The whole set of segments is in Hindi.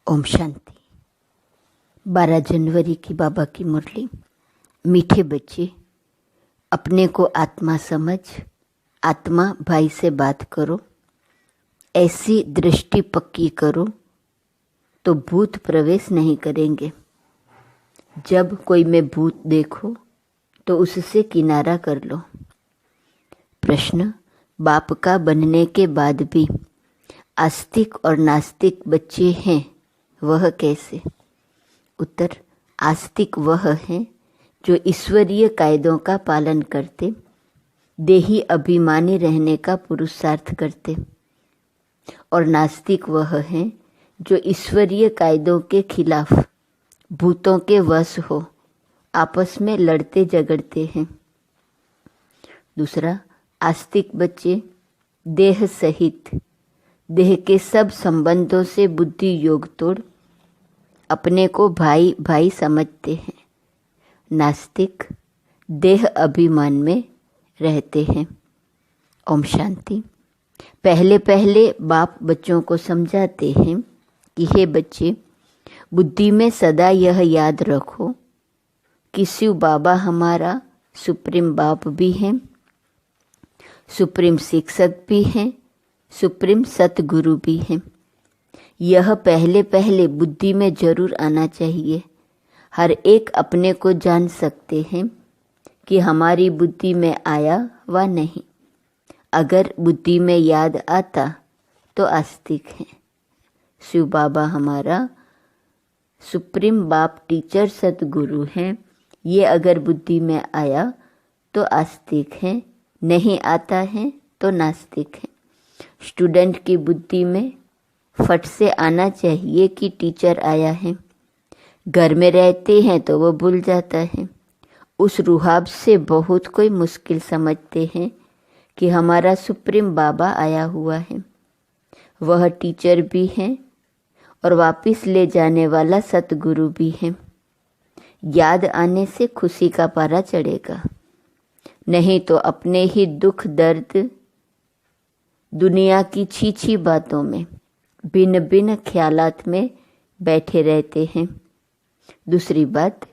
ओम शांति। 12 जनवरी की बाबा की मुरली। मीठे बच्चे, अपने को आत्मा समझ, आत्मा भाई से बात करो, ऐसी दृष्टि पक्की करो तो भूत प्रवेश नहीं करेंगे। जब कोई में भूत देखो तो उससे किनारा कर लो। प्रश्न: बाप का बनने के बाद भी आस्तिक और नास्तिक बच्चे हैं, वह कैसे? उत्तर: आस्तिक वह हैं जो ईश्वरीय कायदों का पालन करते, देही अभिमानी रहने का पुरुषार्थ करते, और नास्तिक वह हैं जो ईश्वरीय कायदों के खिलाफ भूतों के वश हो आपस में लड़ते झगड़ते हैं। दूसरा, आस्तिक बच्चे देह सहित देह के सब संबंधों से बुद्धि योग तोड़ अपने को भाई भाई समझते हैं। नास्तिक देह अभिमान में रहते हैं। ओम शांति। पहले पहले बाप बच्चों को समझाते हैं कि हे बच्चे, बुद्धि में सदा यह याद रखो कि शिव बाबा हमारा सुप्रीम बाप भी हैं, सुप्रीम शिक्षक भी हैं, सुप्रीम सतगुरु भी हैं। यह पहले पहले बुद्धि में जरूर आना चाहिए। हर एक अपने को जान सकते हैं कि हमारी बुद्धि में आया व नहीं। अगर बुद्धि में याद आता तो आस्तिक है। शिव बाबा हमारा सुप्रीम बाप टीचर सतगुरु हैं, ये अगर बुद्धि में आया तो आस्तिक है, नहीं आता है तो नास्तिक है। स्टूडेंट की बुद्धि में फट से आना चाहिए कि टीचर आया है। घर में रहते हैं तो वो भूल जाता है। उस रुहाब से बहुत कोई मुश्किल समझते हैं कि हमारा सुप्रीम बाबा आया हुआ है, वह टीचर भी है और वापिस ले जाने वाला सतगुरु भी है। याद आने से खुशी का पारा चढ़ेगा, नहीं तो अपने ही दुख दर्द, दुनिया की छी बातों में, भिन्न भिन्न ख्यालात में बैठे रहते हैं। दूसरी बात,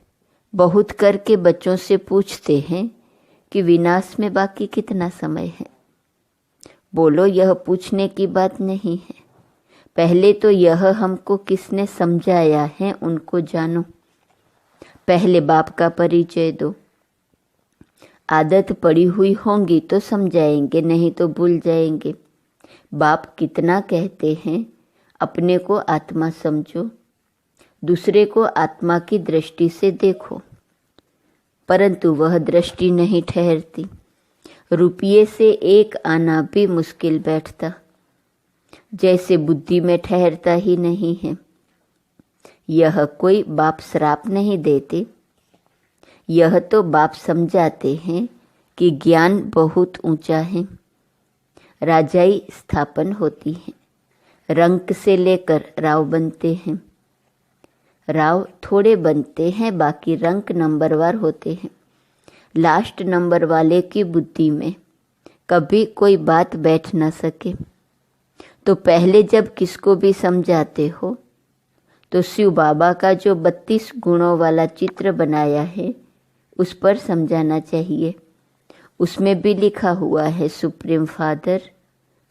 बहुत करके बच्चों से पूछते हैं कि विनाश में बाकी कितना समय है। बोलो, यह पूछने की बात नहीं है। पहले तो यह हमको किसने समझाया है उनको जानो। पहले बाप का परिचय दो। आदत पड़ी हुई होंगी तो समझाएंगे, नहीं तो भूल जाएंगे। बाप कितना कहते हैं, अपने को आत्मा समझो, दूसरे को आत्मा की दृष्टि से देखो, परंतु वह दृष्टि नहीं ठहरती। रुपये से एक आना भी मुश्किल बैठता, जैसे बुद्धि में ठहरता ही नहीं है। यह कोई बाप श्राप नहीं देते, यह तो बाप समझाते हैं कि ज्ञान बहुत ऊंचा है। राजाई स्थापन होती है, रंक से लेकर राव बनते हैं। राव थोड़े बनते हैं, बाकी रंक नंबरवार होते हैं। लास्ट नंबर वाले की बुद्धि में कभी कोई बात बैठ न सके, तो पहले जब किसको भी समझाते हो तो शिव बाबा का जो 32 गुणों वाला चित्र बनाया है उस पर समझाना चाहिए। उसमें भी लिखा हुआ है सुप्रीम फादर,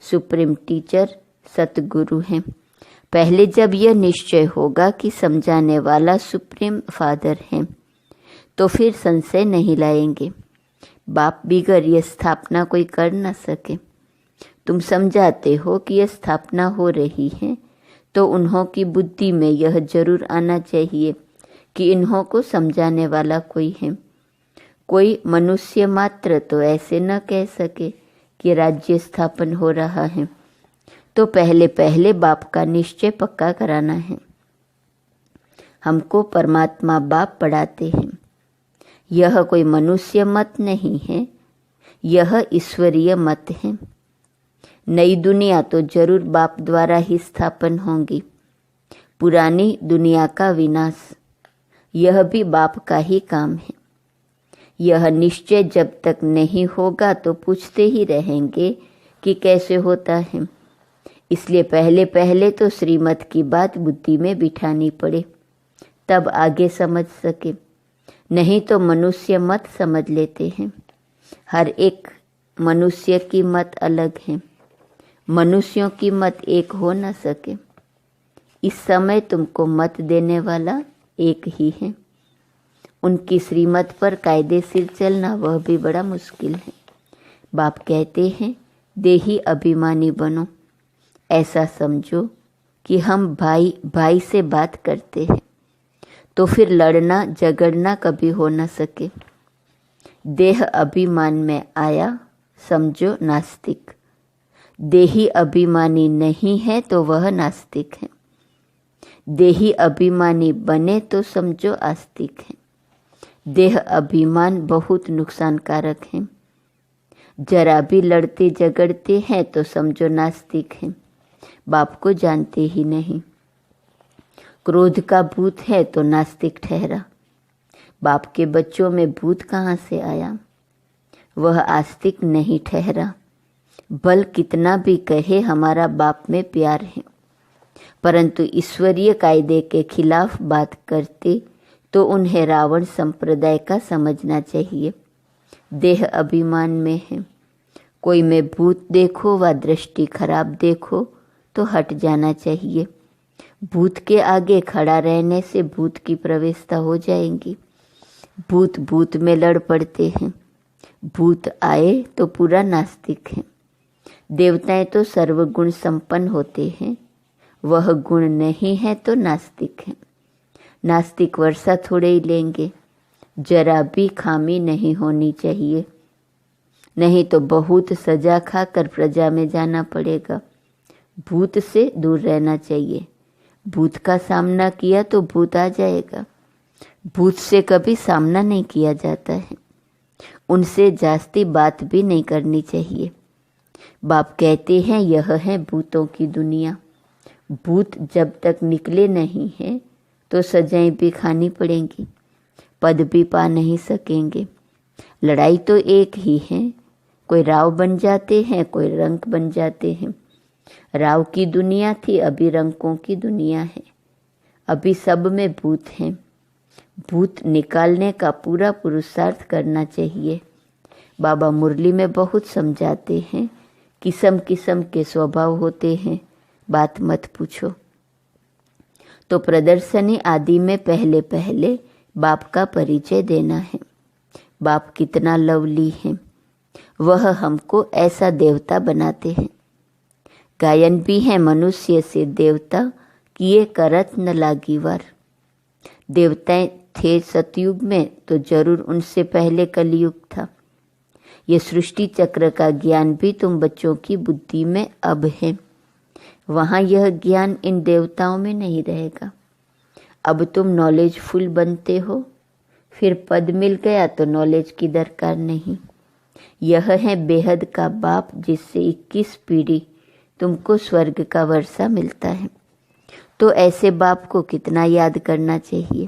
सुप्रीम टीचर, सतगुरु हैं। पहले जब यह निश्चय होगा कि समझाने वाला सुप्रीम फादर हैं, तो फिर संशय नहीं लाएंगे। बाप बिगर यह स्थापना कोई कर न सके। तुम समझाते हो कि यह स्थापना हो रही है, तो उन्हों की बुद्धि में यह जरूर आना चाहिए कि इन्हों को समझाने वाला कोई है। कोई मनुष्य मात्र तो ऐसे न कह सके कि राज्य स्थापन हो रहा है, तो पहले पहले बाप का निश्चय पक्का कराना है। हमको परमात्मा बाप पढ़ाते हैं। यह कोई मनुष्य मत नहीं है, यह ईश्वरीय मत है। नई दुनिया तो जरूर बाप द्वारा ही स्थापन होंगी। पुरानी दुनिया का विनाश, यह भी बाप का ही काम है। यह निश्चय जब तक नहीं होगा तो पूछते ही रहेंगे कि कैसे होता है। इसलिए पहले पहले तो श्रीमत की बात बुद्धि में बिठानी पड़े, तब आगे समझ सके। नहीं तो मनुष्य मत समझ लेते हैं। हर एक मनुष्य की मत अलग है, मनुष्यों की मत एक हो न सके। इस समय तुमको मत देने वाला एक ही है। उनकी श्रीमत पर कायदेशीर चलना वह भी बड़ा मुश्किल है। बाप कहते हैं देही अभिमानी बनो, ऐसा समझो कि हम भाई भाई से बात करते हैं, तो फिर लड़ना झगड़ना कभी हो न सके। देह अभिमान में आया समझो नास्तिक, देही अभिमानी नहीं है तो वह नास्तिक है। देही अभिमानी बने तो समझो आस्तिक है। देह अभिमान बहुत नुकसानकारक है। जरा भी लड़ते झगड़ते हैं तो समझो नास्तिक है, बाप को जानते ही नहीं। क्रोध का भूत है तो नास्तिक ठहरा। बाप के बच्चों में भूत कहाँ से आया? वह आस्तिक नहीं ठहरा। बल कितना भी कहे हमारा बाप में प्यार है, परंतु ईश्वरीय कायदे के खिलाफ बात करते तो उन्हें रावण संप्रदाय का समझना चाहिए। देह अभिमान में है। कोई में भूत देखो व दृष्टि खराब देखो तो हट जाना चाहिए। भूत के आगे खड़ा रहने से भूत की प्रवेशता हो जाएगी। भूत भूत में लड़ पड़ते हैं। भूत आए तो पूरा नास्तिक है। देवताएं तो सर्वगुण संपन्न होते हैं, वह गुण नहीं है तो नास्तिक है। नास्तिक वर्षा थोड़े ही लेंगे, जरा भी खामी नहीं होनी चाहिए, नहीं तो बहुत सजा खाकर प्रजा में जाना पड़ेगा। भूत से दूर रहना चाहिए। भूत का सामना किया तो भूत आ जाएगा। भूत से कभी सामना नहीं किया जाता है। उनसे जास्ती बात भी नहीं करनी चाहिए। बाप कहते हैं यह है भूतों की दुनिया। भूत जब तक निकले नहीं हैं तो सजाएं भी खानी पड़ेंगी, पद भी पा नहीं सकेंगे। लड़ाई तो एक ही है, कोई राव बन जाते हैं, कोई रंक बन जाते हैं। राव की दुनिया थी, अभी रंकों की दुनिया है। अभी सब में भूत हैं। भूत निकालने का पूरा पुरुषार्थ करना चाहिए। बाबा मुरली में बहुत समझाते हैं, किस्म किस्म के स्वभाव होते हैं, बात मत पूछो। तो प्रदर्शनी आदि में पहले पहले बाप का परिचय देना है। बाप कितना लवली है, वह हमको ऐसा देवता बनाते हैं। गायन भी है मनुष्य से देवता, किए करत न लागी वार। देवताएं थे सतयुग में तो जरूर उनसे पहले कलयुग था। ये सृष्टि चक्र का ज्ञान भी तुम बच्चों की बुद्धि में अब है। वहाँ यह ज्ञान इन देवताओं में नहीं रहेगा। अब तुम नॉलेजफुल बनते हो, फिर पद मिल गया तो नॉलेज की दरकार नहीं। यह है बेहद का बाप, जिससे 21 पीढ़ी तुमको स्वर्ग का वर्षा मिलता है। तो ऐसे बाप को कितना याद करना चाहिए।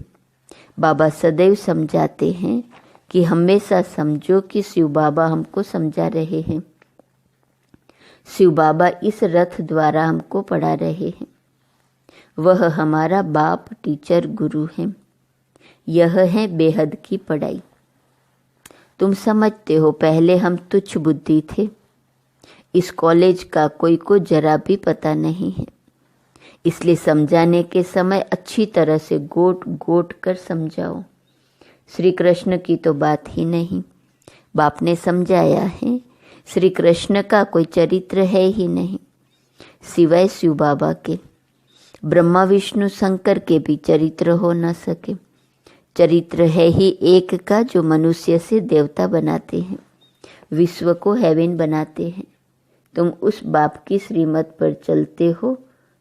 बाबा सदैव समझाते हैं कि हमेशा समझो कि शिव बाबा हमको समझा रहे हैं। शिव बाबा इस रथ द्वारा हमको पढ़ा रहे हैं। वह हमारा बाप, टीचर, गुरु है। यह है बेहद की पढ़ाई। तुम समझते हो पहले हम तुच्छ बुद्धि थे। इस कॉलेज का कोई को जरा भी पता नहीं है, इसलिए समझाने के समय अच्छी तरह से गोट गोट कर समझाओ। श्री कृष्ण की तो बात ही नहीं। बाप ने समझाया है श्री कृष्ण का कोई चरित्र है ही नहीं सिवाय शिव बाबा के। ब्रह्मा विष्णु शंकर के भी चरित्र हो न सके। चरित्र है ही एक का, जो मनुष्य से देवता बनाते हैं, विश्व को हेवन बनाते हैं। तुम उस बाप की श्रीमत पर चलते हो,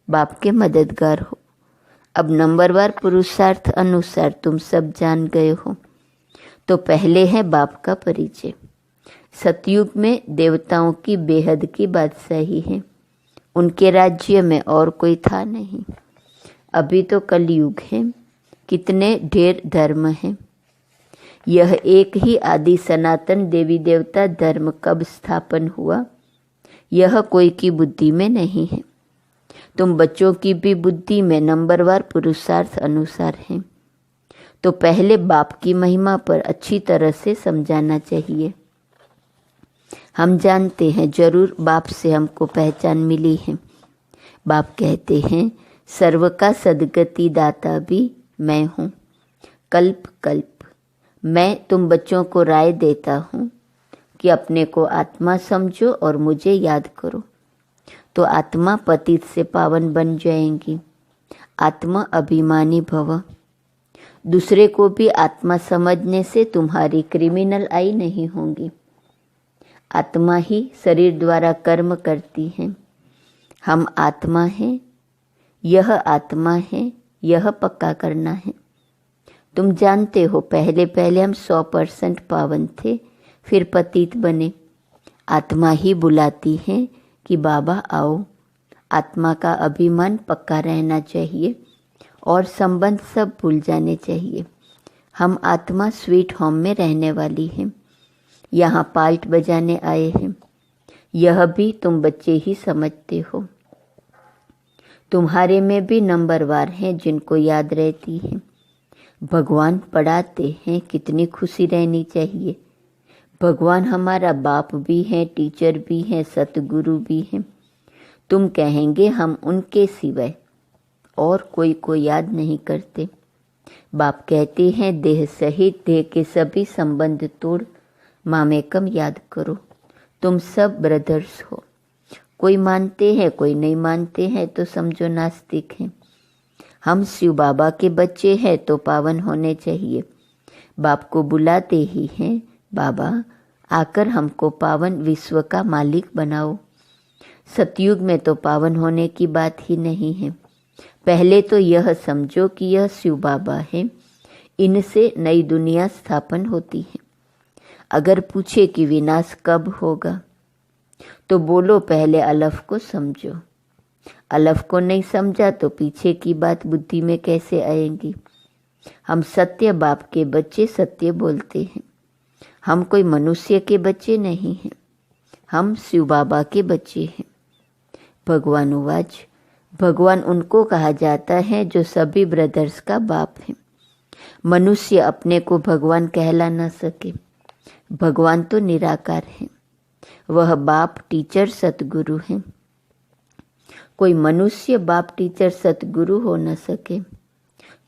बाप के मददगार हो। अब नंबरवार पुरुषार्थ अनुसार तुम सब जान गए हो। तो पहले है बाप का परिचय। सतयुग में देवताओं की बेहद की बादशाही है। उनके राज्य में और कोई था नहीं। अभी तो कलयुग है, कितने ढेर धर्म हैं। यह एक ही आदि सनातन देवी देवता धर्म कब स्थापन हुआ, यह कोई की बुद्धि में नहीं है। तुम बच्चों की भी बुद्धि में नंबरवार पुरुषार्थ अनुसार है, तो पहले बाप की महिमा पर अच्छी तरह से समझाना चाहिए। हम जानते हैं जरूर बाप से हमको पहचान मिली है। बाप कहते हैं सर्व का सद्गति दाता भी मैं हूँ। कल्प कल्प मैं तुम बच्चों को राय देता हूँ कि अपने को आत्मा समझो और मुझे याद करो, तो आत्मा पतित से पावन बन जाएंगी। आत्मा अभिमानी भव। दूसरे को भी आत्मा समझने से तुम्हारी क्रिमिनल आई नहीं होंगी। आत्मा ही शरीर द्वारा कर्म करती है। हम आत्मा हैं, यह आत्मा है, यह पक्का करना है। तुम जानते हो पहले पहले हम 100% पावन थे, फिर पतित बने। आत्मा ही बुलाती है कि बाबा आओ। आत्मा का अभिमान पक्का रहना चाहिए और संबंध सब भूल जाने चाहिए। हम आत्मा स्वीट होम में रहने वाली हैं, यहाँ पाल्ट बजाने आए हैं। यह भी तुम बच्चे ही समझते हो। तुम्हारे में भी नंबरवार हैं जिनको याद रहती है। भगवान पढ़ाते हैं, कितनी खुशी रहनी चाहिए। भगवान हमारा बाप भी हैं, टीचर भी हैं, सतगुरु भी हैं। तुम कहेंगे हम उनके सिवाय और कोई को याद नहीं करते। बाप कहते हैं देह सहित देह के सभी संबंध तोड़ मामेकम याद करो। तुम सब ब्रदर्स हो। कोई मानते हैं कोई नहीं मानते हैं तो समझो नास्तिक हैं। हम शिव बाबा के बच्चे हैं तो पावन होने चाहिए। बाप को बुलाते ही हैं, बाबा आकर हमको पावन विश्व का मालिक बनाओ। सतयुग में तो पावन होने की बात ही नहीं है। पहले तो यह समझो कि यह शिव बाबा है, इनसे नई दुनिया स्थापन होती है। अगर पूछे कि विनाश कब होगा तो बोलो पहले अलफ को समझो। अलफ को नहीं समझा तो पीछे की बात बुद्धि में कैसे आएंगी। हम सत्य बाप के बच्चे सत्य बोलते हैं। हम कोई मनुष्य के बच्चे नहीं हैं, हम शिव बाबा के बच्चे हैं। भगवान उवाच, भगवान उनको कहा जाता है जो सभी ब्रदर्स का बाप है। मनुष्य अपने को भगवान कहला न सके। भगवान तो निराकार है, वह बाप टीचर सतगुरु है। कोई मनुष्य बाप टीचर सतगुरु हो न सके।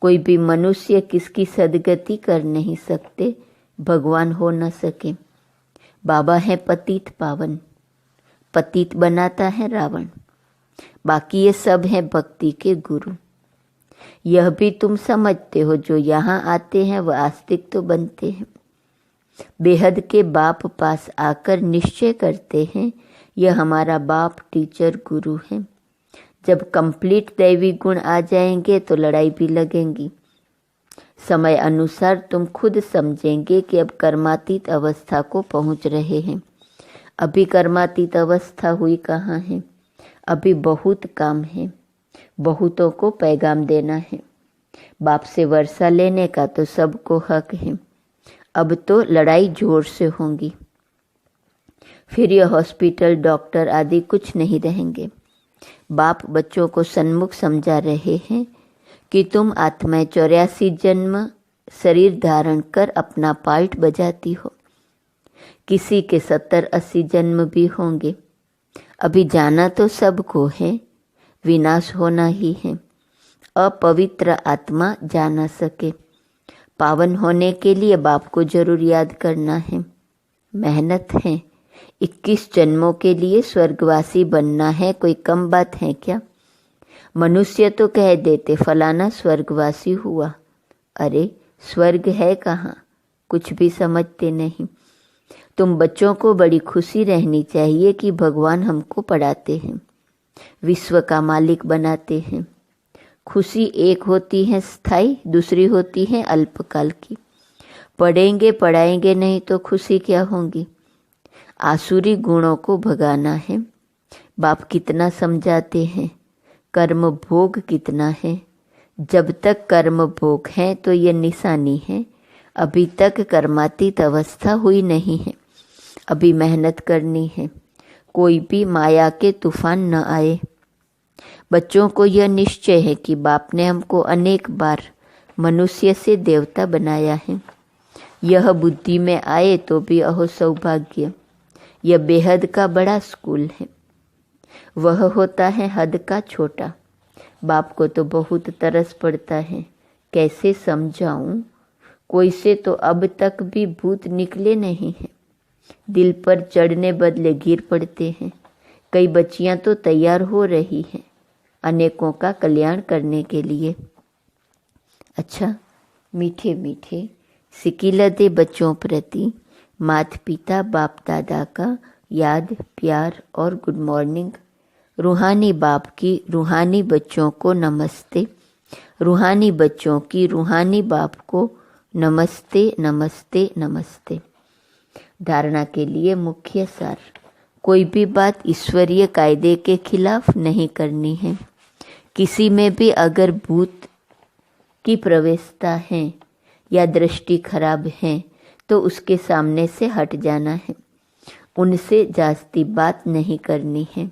कोई भी मनुष्य किसकी सदगति कर नहीं सकते, भगवान हो न सके। बाबा है पतित पावन, पतित बनाता है रावण। बाकी ये सब है भक्ति के गुरु। यह भी तुम समझते हो, जो यहाँ आते हैं वह आस्तिक तो बनते हैं। बेहद के बाप पास आकर निश्चय करते हैं यह हमारा बाप टीचर गुरु है। जब कंप्लीट दैवी गुण आ जाएंगे तो लड़ाई भी लगेंगी। समय अनुसार तुम खुद समझेंगे कि अब कर्मातीत अवस्था को पहुंच रहे हैं। अभी कर्मातीत अवस्था हुई कहाँ है। अभी बहुत काम है, बहुतों को पैगाम देना है। बाप से वर्षा लेने का तो सबको हक है। अब तो लड़ाई जोर से होंगी। फिर यह हॉस्पिटल डॉक्टर आदि कुछ नहीं रहेंगे। बाप बच्चों को सन्मुख समझा रहे हैं कि तुम आत्माएं 84 जन्म शरीर धारण कर अपना पार्ट बजाती हो। किसी के 70-80 जन्म भी होंगे। अभी जाना तो सबको है, विनाश होना ही है। अपवित्र आत्मा जा न सके। पावन होने के लिए बाप को जरूर याद करना है। मेहनत है। 21 जन्मों के लिए स्वर्गवासी बनना है, कोई कम बात है क्या। मनुष्य तो कह देते फलाना स्वर्गवासी हुआ। अरे स्वर्ग है कहाँ, कुछ भी समझते नहीं। तुम बच्चों को बड़ी खुशी रहनी चाहिए कि भगवान हमको पढ़ाते हैं, विश्व का मालिक बनाते हैं। खुशी एक होती है स्थायी, दूसरी होती है अल्पकाल की। पढ़ेंगे पढ़ाएंगे नहीं तो खुशी क्या होगी। आसुरी गुणों को भगाना है। बाप कितना समझाते हैं, कर्म भोग कितना है। जब तक कर्म भोग है तो ये निशानी है, अभी तक कर्मातीत अवस्था हुई नहीं है। अभी मेहनत करनी है, कोई भी माया के तूफान न आए। बच्चों को यह निश्चय है कि बाप ने हमको अनेक बार मनुष्य से देवता बनाया है। यह बुद्धि में आए तो भी अहो सौभाग्य। यह बेहद का बड़ा स्कूल है, वह होता है हद का छोटा। बाप को तो बहुत तरस पड़ता है, कैसे समझाऊं? कोई से तो अब तक भी भूत निकले नहीं हैं। दिल पर चढ़ने बदले गिर पड़ते हैं। कई बच्चियां तो तैयार हो रही हैं अनेकों का कल्याण करने के लिए। अच्छा, मीठे मीठे सिकिलते बच्चों प्रति माता पिता बाप दादा का याद, प्यार और गुड मॉर्निंग। रूहानी बाप की रूहानी बच्चों को नमस्ते। रूहानी बच्चों की रूहानी बाप को नमस्ते नमस्ते नमस्ते। धारणा के लिए मुख्य सार। कोई भी बात ईश्वरीय कायदे के खिलाफ नहीं करनी है। किसी में भी अगर भूत की प्रवेशता है या दृष्टि खराब है तो उसके सामने से हट जाना है, उनसे जास्ती बात नहीं करनी है।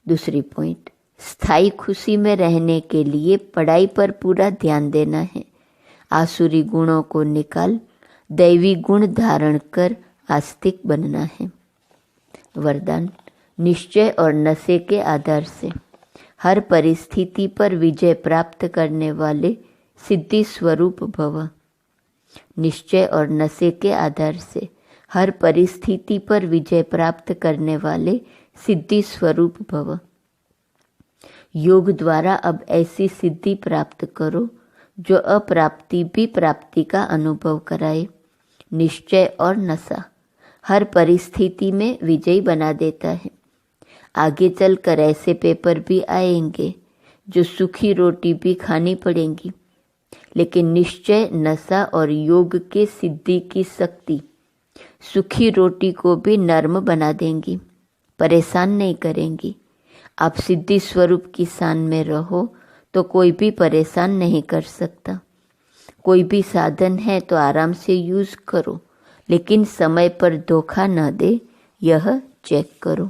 दूसरी पॉइंट, स्थायी खुशी में रहने के लिए पढ़ाई पर पूरा ध्यान देना है। आसुरी गुणों को निकाल दैवी गुण धारण कर आस्तिक बनना है। वरदान, निश्चय और नशे के आधार से हर परिस्थिति पर विजय प्राप्त करने वाले सिद्धि स्वरूप भव। निश्चय और नशे के आधार से हर परिस्थिति पर विजय प्राप्त करने वाले सिद्धि स्वरूप भव। योग द्वारा अब ऐसी सिद्धि प्राप्त करो जो अप्राप्ति भी प्राप्ति का अनुभव कराए। निश्चय और नशा हर परिस्थिति में विजयी बना देता है। आगे चलकर ऐसे पेपर भी आएंगे जो सूखी रोटी भी खानी पड़ेंगी, लेकिन निश्चय, नशा और योग के सिद्धि की शक्ति सूखी रोटी को भी नर्म बना देंगी, परेशान नहीं करेंगी। आप सिद्धि स्वरूप की शान में रहो तो कोई भी परेशान नहीं कर सकता। कोई भी साधन है तो आराम से यूज करो, लेकिन समय पर धोखा न दे, यह चेक करो।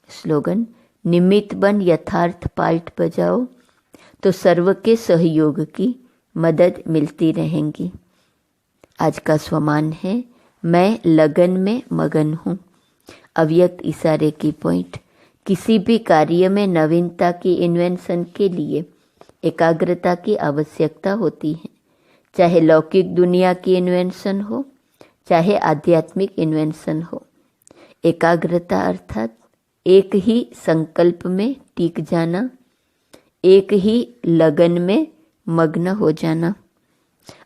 स्लोगन, निमित्त बन यथार्थ पाठ बजाओ तो सर्व के सहयोग की मदद मिलती रहेंगी। आज का स्वमान है, मैं लगन में मगन हूँ। अव्यक्त इशारे की पॉइंट, किसी भी कार्य में नवीनता की इन्वेंशन के लिए एकाग्रता की आवश्यकता होती है। चाहे लौकिक दुनिया की इन्वेंशन हो, चाहे आध्यात्मिक इन्वेंशन हो। एकाग्रता अर्थात एक ही संकल्प में टिक जाना, एक ही लगन में मग्न हो जाना,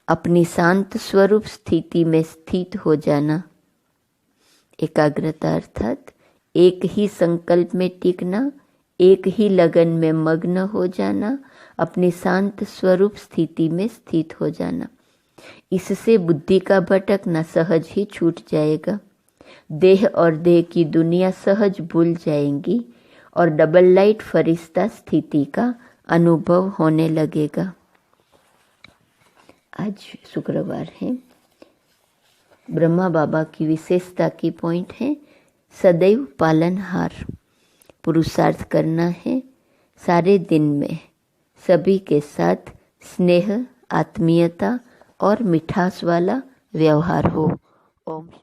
अपनी शांत स्वरूप स्थिति में स्थित हो जाना। एकाग्रता अर्थात एक ही संकल्प में टिकना, एक ही लगन में मग्न हो जाना, अपनी शांत स्वरूप स्थिति में स्थित हो जाना। इससे बुद्धि का भटकना सहज ही छूट जाएगा। देह और देह की दुनिया सहज भूल जाएंगी और डबल लाइट फरिश्ता स्थिति का अनुभव होने लगेगा। आज शुक्रवार है। ब्रह्मा बाबा की विशेषता की पॉइंट है, सदैव पालनहार। पुरुषार्थ करना है सारे दिन में सभी के साथ स्नेह, आत्मीयता और मिठास वाला व्यवहार हो। ओम